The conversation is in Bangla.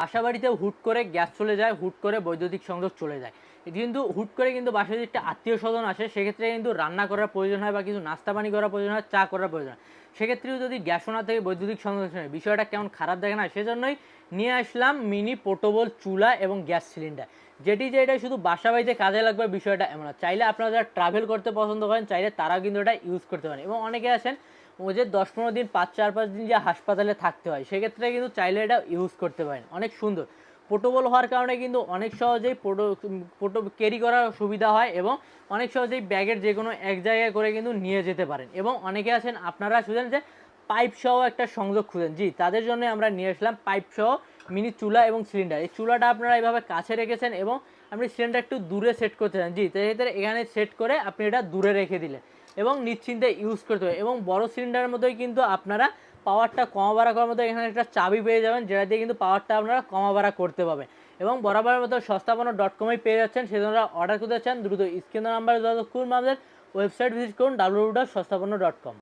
বাসাবাড়িতে হুট করে গ্যাস চলে যায়, হুট করে বৈদ্যুতিক সংযোগ চলে যায়। কিন্তু হুট করে কিন্তু বাসায় যদি একটা আত্মীয়-স্বজন আসে সেক্ষেত্রে কিন্তু রান্না করার প্রয়োজন হয় বা কিছু নাস্তা পানি করার প্রয়োজন হয়, চা করার প্রয়োজন হয়। সেক্ষেত্রেও যদি গ্যাসও না থেকে বৈদ্যুতিক সংযোগ আসে বিষয়টা কেমন খারাপ দেখে না? সেজন্যই নিয়ে আসলাম মিনি পোর্টেবল চুলা এবং গ্যাস সিলিন্ডার। যে এটা শুধু বাসাবাড়িতে কাজে লাগবে বিষয়টা এমন না। চাইলে আপনারা যারা ট্রাভেল করতে পছন্দ করেন চাইলে তারাও কিন্তু এটা ইউজ করতে পারেন এবং অনেকে আছেন ওই যে 10-15 দিন 4-5 দিন যে হাসপাতালে থাকতে হয় সেক্ষেত্রে কিন্তু চাইলে এটা ইউজ করতে পারেন। অনেক সুন্দর। পোর্টেবল হওয়ার কারণে কিন্তু অনেক সহজেই ক্যারি করার সুবিধা হয় এবং অনেক সহজেই ব্যাগের যে কোনো এক জায়গায় করে কিন্তু নিয়ে যেতে পারেন এবং অনেকে আছেন আপনারা শুধু যে পাইপ সহ একটা সংযোগ খুঁজেন, জি তাদের জন্য আমরা নিয়ে আসলাম পাইপ সহ মিনি চুলা এবং সিলিন্ডার। এই চুলাটা আপনারা এইভাবে কাছে রেখেছেন এবং আপনি সিলিন্ডার একটু দূরে সেট করতে চান, জি সেক্ষেত্রে এখানে সেট করে আপনি এটা দূরে রেখে দিলেন এবং নিশ্চিন্তে ইউজ করতে পারেন এবং বড় সিলিন্ডারের মধ্যেই কিন্তু আপনারা পাওয়ারটা কমা বাড়া করার মতো এখানে একটা চাবি পেয়ে যাবেন যেটা দিয়ে কিন্তু পাওয়ারটা আপনারা কমা বাড়া করতে পারবেন এবং বরাবরের মতো সস্তাপন্ন.com পেয়ে যাচ্ছেন। সেজন্য অর্ডার করতে চান দ্রুত স্ক্রিন নাম্বারে যোগাযোগ করুন, আমাদের ওয়েবসাইট ভিজিট করুন www.সস্তাপন্ন.com।